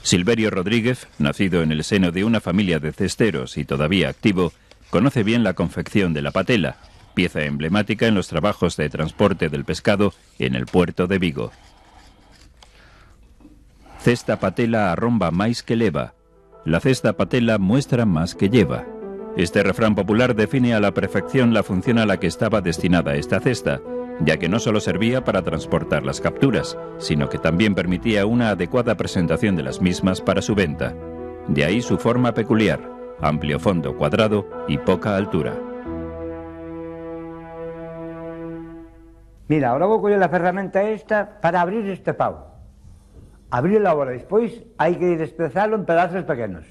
Silverio Rodríguez, nacido en el seno de una familia de cesteros y todavía activo, conoce bien la confección de la patela, pieza emblemática en los trabajos de transporte del pescado en el puerto de Vigo. Cesta patela arromba máis que leva. La cesta patela muestra más que lleva. Este refrán popular define a la perfección la función a la que estaba destinada esta cesta, ya que no solo servía para transportar las capturas, sino que también permitía una adecuada presentación de las mismas para su venta. De ahí su forma peculiar, amplio fondo cuadrado y poca altura. Mira, ahora voy a coger la ferramenta esta para abrir este pavo. Abrirlo ahora, después hay que despezarlo en pedazos pequeños.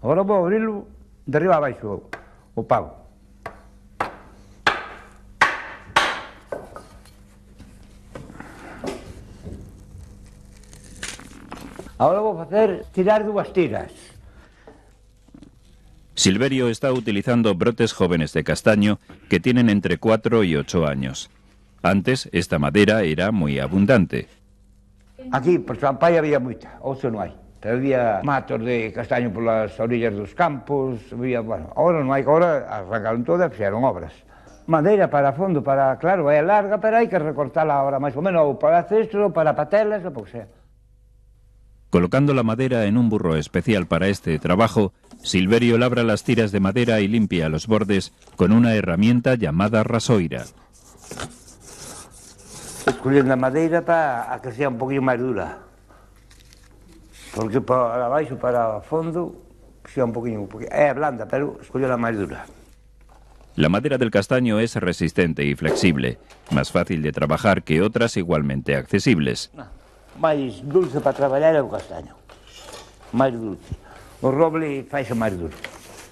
Ahora voy a abrirlo de arriba abajo, o pavo. Ahora voy a hacer tirar 2 tiras. Silverio está utilizando brotes jóvenes de castaño que tienen entre 4 y 8 años. Antes, esta madera era muy abundante. Aquí, por Champay, había mucha, hoxe non hai. Pero había matos de castaño por las orillas dos campos, había, bueno, ahora non hai, ahora arrancaron todas e fixeron obras. Madeira para fondo, para, claro, é larga, pero hai que recortarla ahora máis ou menos, ou para cestos, ou para patelas, ou por sea. Colocando la madera en un burro especial para este trabajo, Silverio labra las tiras de madera y limpia los bordes con una herramienta llamada rasoira. Escollendo a madeira para que sea un poquinho máis dura. Porque para abaixo, para fondo, sea un poquinho, é blanda, pero escollendo a máis dura. La madera del castaño es resistente y flexible, más fácil de trabajar que otras igualmente accesibles. Máis dulce para traballar é o castaño, máis dulce. O roble faise máis duro,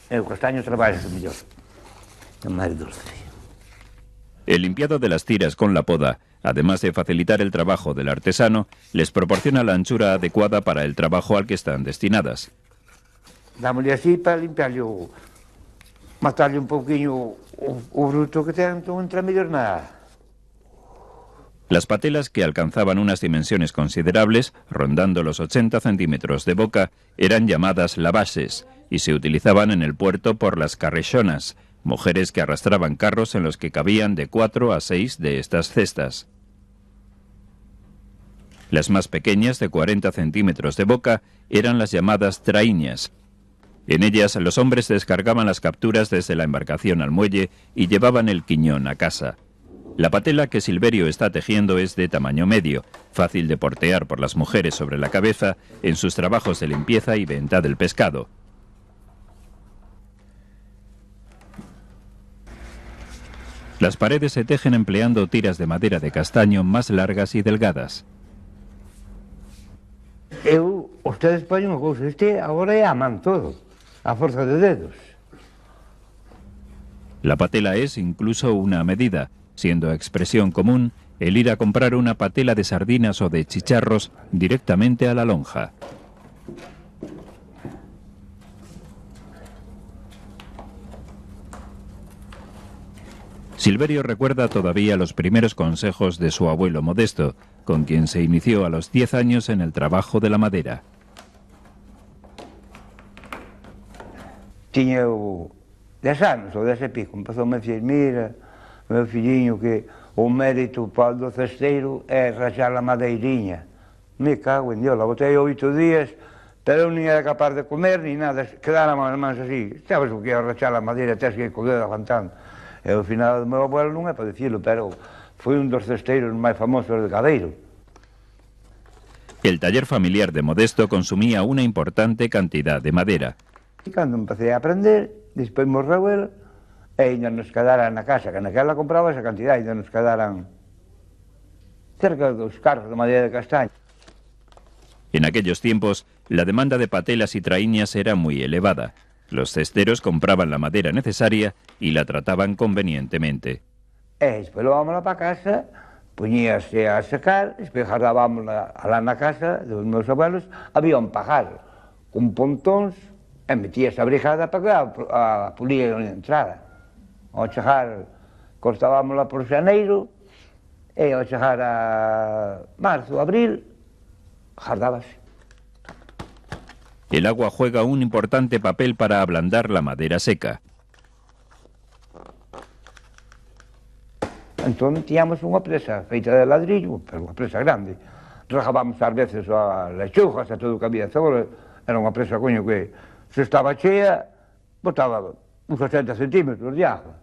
e o castaño traballase mellor, é máis dulce. El limpiado de las tiras con la poda, además de facilitar el trabajo del artesano, les proporciona la anchura adecuada para el trabajo al que están destinadas. Dámosle así para limpiarle matarle un poquinho o bruto que ten entre mellor na... Las patelas, que alcanzaban unas dimensiones considerables, rondando los 80 centímetros de boca, eran llamadas lavases y se utilizaban en el puerto por las carrexonas, mujeres que arrastraban carros en los que cabían de 4 a 6 de estas cestas. Las más pequeñas, de 40 centímetros de boca, eran las llamadas traíñas. En ellas los hombres descargaban las capturas desde la embarcación al muelle y llevaban el quiñón a casa. La patela que Silverio está tejiendo es de tamaño medio, fácil de portear por las mujeres sobre la cabeza en sus trabajos de limpieza y venta del pescado. Las paredes se tejen empleando tiras de madera de castaño más largas y delgadas. Ustedes ponen unha cousa, este agora é a man todo, a forza de dedos. La patela es incluso una medida, siendo expresión común el ir a comprar una patela de sardinas o de chicharros directamente a la lonja. Silverio recuerda todavía los primeros consejos de su abuelo Modesto, con quien se inició a los 10 años en el trabajo de la madera. Tiña 10 anos ou 10 e pico, empezou a decir, mira, meu filliño, que o mérito para o cesteiro é rachar a madeirinha. Me cago en Dios, la botei 8 días, pero eu nin era capaz de comer, ni nada, quedaran as mans así. Sabes o que é rachar a madeira, tens que ir co dedo aguantando. E ao final do meu abuelo non é para dicirlo, pero foi un dos cesteiros máis famosos de Cadeiro. El taller familiar de Modesto consumía una importante cantidad de madera. E cando empecé a aprender, despois morreu el, e ainda nos quedaran na casa, que naquela compraba esa cantidad, ainda nos quedaran cerca dos carros de madeira de castaño. En aquellos tiempos, la demanda de patelas y traíñas era muy elevada. Los cesteros compraban la madera necesaria y la trataban convenientemente. E despois levámosla para casa, poñíase a secar, despois jardábamosla alá na casa dos meus abuelos, había un pajar con pontóns, e metíase a brigada para que a polía non entrara. Ao chegar, cortábamosla por xaneiro, e ao chegar a marzo, abril, jardábase. El agua juega un importante papel para ablandar la madera seca. Entón, tiñamos unha presa feita de ladrillo, pero unha presa grande. Rajábamos ás veces as lechugas e todo o que había. Era unha presa, coño, que se estaba chea, botaba uns 80 centímetros de agua.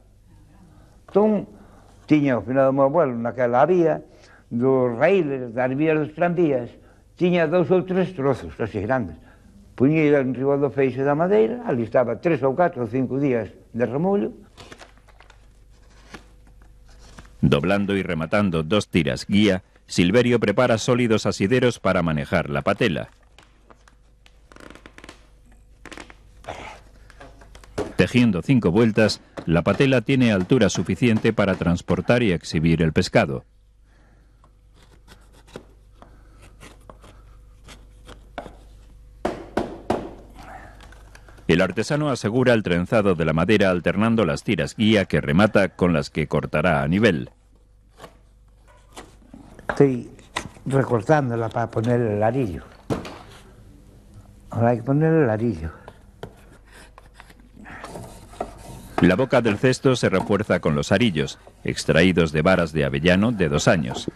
Entón, tiña o final do meu abuelo, naquela vía, dos raíles, das vías dos tranvías, tiña 2 ou 3 trozos, así grandes. Puñía en riba do feixe da madeira, ali estaba 3 ou 4 ou 5 días de remollo. Doblando y rematando 2 tiras guía, Silverio prepara sólidos asideros para manejar la patela. Tejiendo 5 vueltas, la patela tiene altura suficiente para transportar y exhibir el pescado. El artesano asegura el trenzado de la madera alternando las tiras guía que remata con las que cortará a nivel. Estoy recortándola para poner el arillo. Ahora hay que poner el arillo. La boca del cesto se refuerza con los arillos, extraídos de varas de avellano de 2 años.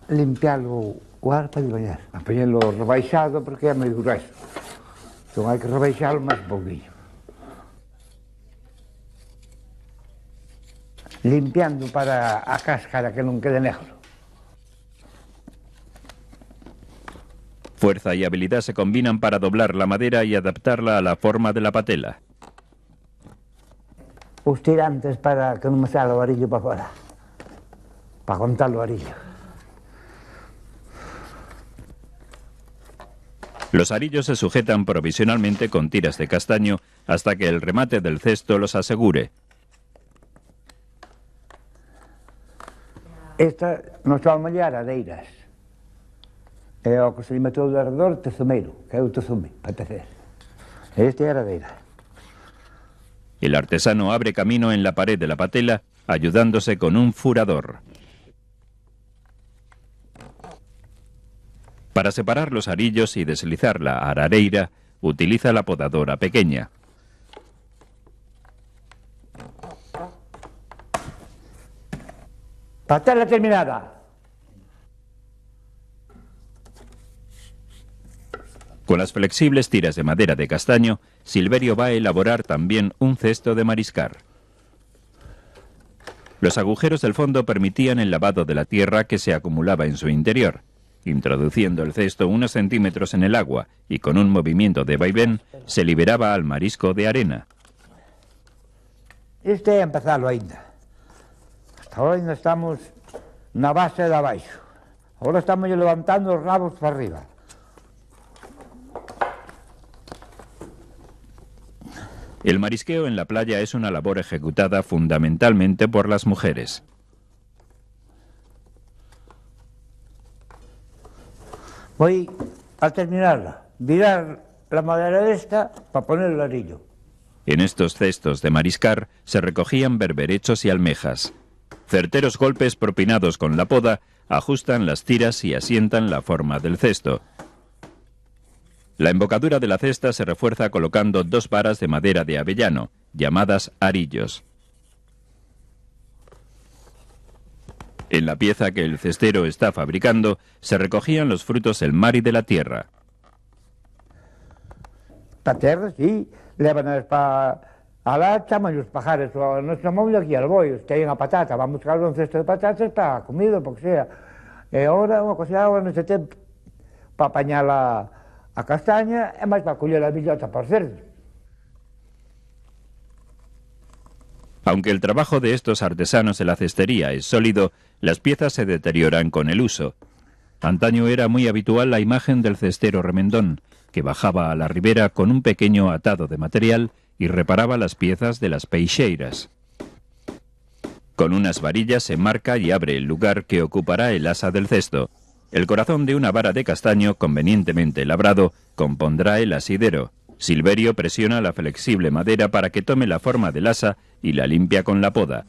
Limpiarlo o ar para bañar. A ponerlo rebaixado porque é moi grueso. Entón hai que rebaixarlo máis un pouquinho. Limpiando para a cáscara que non quede negro. Fuerza y habilidad se combinan para doblar la madera y adaptarla a la forma de la patela. Os tirantes para que non me salga o arillo para fora. Para contar o arillo. Los arillos se sujetan provisionalmente con tiras de castaño hasta que el remate del cesto los asegure. Esta non son malladeiras. É o que se lle meteu de alrededor tezumeiro, que é o tezume, para tecer. Este é aradeira. El artesano abre camino en la pared de la patela, ayudándose con un furador. Para separar los arillos y deslizar la arareira, utiliza la podadora pequeña. Patela terminada. Con las flexibles tiras de madera de castaño, Silverio va a elaborar también un cesto de mariscar. Los agujeros del fondo permitían el lavado de la tierra que se acumulaba en su interior. Introduciendo el cesto unos centímetros en el agua y con un movimiento de vaivén, se liberaba al marisco de arena. Este é empezalo ainda. Hasta ahora ainda estamos na base de abaixo. Agora estamos levantando os rabos para arriba. El marisqueo en la playa es una labor ejecutada fundamentalmente por las mujeres. Voy a terminarla, virar la madera esta para poner el arillo. En estos cestos de mariscar se recogían berberechos y almejas. Certeros golpes propinados con la poda ajustan las tiras y asientan la forma del cesto. La embocadura de la cesta se refuerza colocando 2 varas de madera de avellano, llamadas arillos. En la pieza que el cestero está fabricando se recogían los frutos del mar y de la tierra. Para terra, sí, levan para alá, chaman os pajares, o nos chamamos aquí al bollo, que hai unha patata, vamos buscar un cesto de patatas para comido, porque sea. E agora, unha cosa agora neste tempo, para apañar a castaña, e máis para coller a billota para os cerdos. Aunque el trabajo de estos artesanos de la cestería es sólido, las piezas se deterioran con el uso. Antaño era muy habitual la imagen del cestero remendón, que bajaba a la ribera con un pequeño atado de material y reparaba las piezas de las peixeiras. Con unas varillas se marca y abre el lugar que ocupará el asa del cesto. El corazón de una vara de castaño convenientemente labrado compondrá el asidero. Silverio presiona la flexible madera para que tome la forma del asa y la limpia con la poda.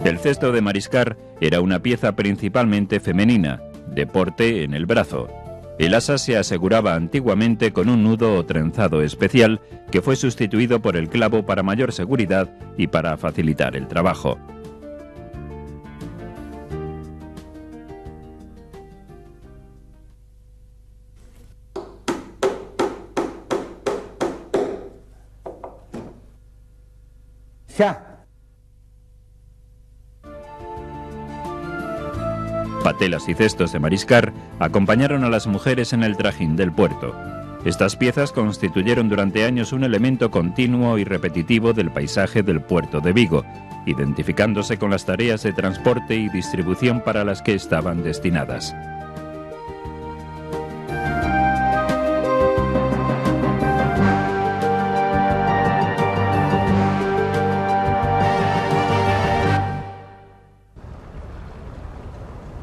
El cesto de mariscar era una pieza principalmente femenina, de porte en el brazo. El asa se aseguraba antiguamente con un nudo o trenzado especial que fue sustituido por el clavo para mayor seguridad y para facilitar el trabajo. Ya. Patelas y cestos de mariscar acompañaron a las mujeres en el trajín del puerto. Estas piezas constituyeron durante años un elemento continuo y repetitivo del paisaje del puerto de Vigo, identificándose con las tareas de transporte y distribución para las que estaban destinadas.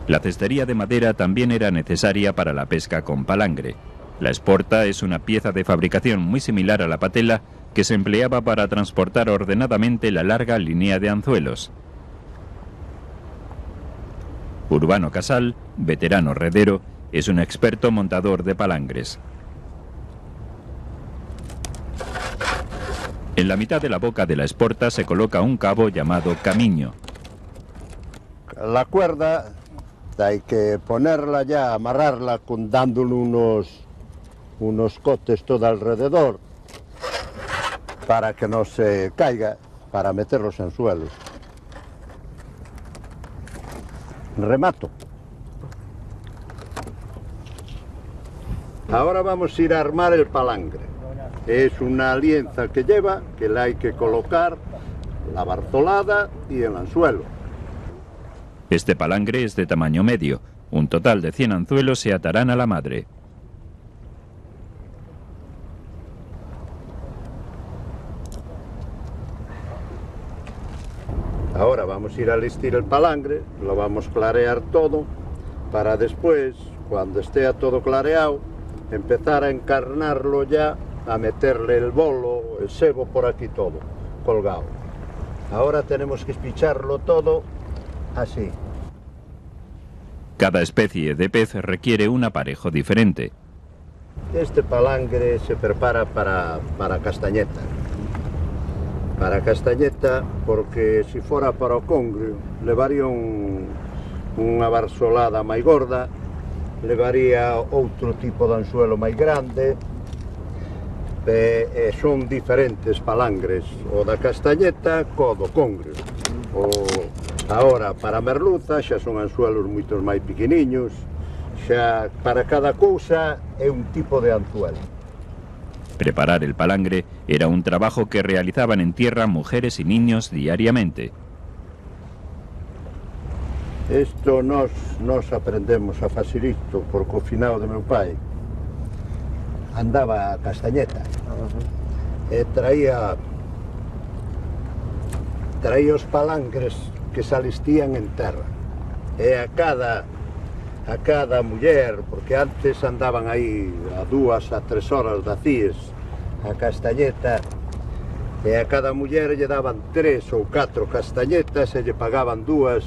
La cestería de madera también era necesaria para la pesca con palangre. La esporta es una pieza de fabricación muy similar a la patela que se empleaba para transportar ordenadamente la larga línea de anzuelos. Urbano Casal, veterano redero, es un experto montador de palangres. En la mitad de la boca de la esporta se coloca un cabo llamado camiño. La cuerda hay que ponerla ya, amarrarla dándole unos cotes todo alrededor para que no se caiga, para meterlos en suelos. Remato. Ahora vamos a ir a armar el palangre. Es una lienza que lleva, que la hay que colocar, la barzolada y el anzuelo. Este palangre es de tamaño medio. Un total de 100 anzuelos se atarán a la madre. Ahora vamos a ir a listir el palangre, lo vamos a clarear todo, para después, cuando esté todo clareado, empezar a encarnarlo ya, a meterle el bolo, el sebo por aquí todo, colgado. Ahora tenemos que espicharlo todo así. Cada especie de pez requiere un aparejo diferente. Este palangre se prepara para castañeta. Para castañeta, porque si fuera para o congrio, levaría unha barsolada máis gorda, levaría outro tipo de anzuelo máis grande, son diferentes palangres, o da castañeta co do congrio. Ahora, para a merluza, xa son anzuelos moitos máis pequeniños, xa para cada cousa é un tipo de anzuelo. Preparar el palangre era un trabajo que realizaban en tierra mujeres y niños diariamente. Isto nos aprendemos a facer isto, porque o finado de meu pai andaba a castañeta e traía os palangres que se alistían en terra, e a cada muller, porque antes andaban aí a 2 a 3 horas da CIES a castañeta, e a cada muller lle daban 3 ou 4 castañetas e lle pagaban 2.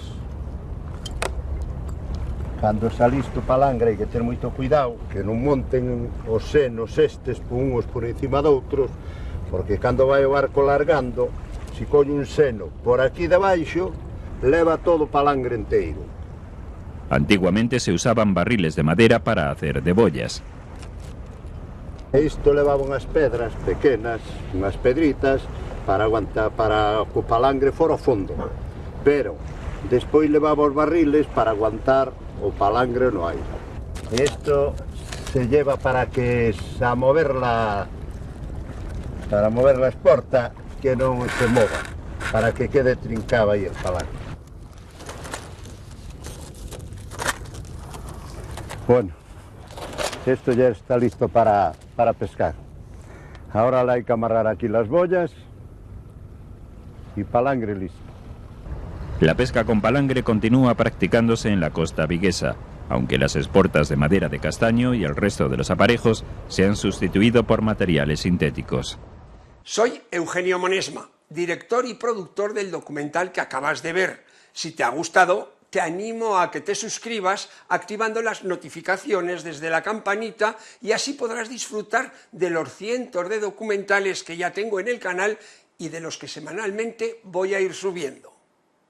Cando saliste o palangre hai que ter moito cuidado que non monten os senos estes unhos por encima de outros, porque cando vai o barco largando, se colle un seno por aquí debaixo, leva todo o palangre inteiro. Antiguamente se usaban barriles de madera para hacer de boyas. Isto levaba unhas pedras pequenas, unhas pedritas, para aguantar, para que o palangre fora ao fondo. Pero despois levaba os barriles para aguantar o palangre no aire. Isto se lleva para que a mover la esporta que non se mova, para que quede trincado aí el palangre. Bueno, esto ya está listo para pescar. Ahora hay que amarrar aquí las boyas y palangre listo. La pesca con palangre continúa practicándose en la costa viguesa, aunque las esportas de madera de castaño y el resto de los aparejos se han sustituido por materiales sintéticos. Soy Eugenio Monesma, director y productor del documental que acabas de ver, Si te ha gustado, te animo a que te suscribas activando las notificaciones desde la campanita y así podrás disfrutar de los cientos de documentales que ya tengo en el canal y de los que semanalmente voy a ir subiendo.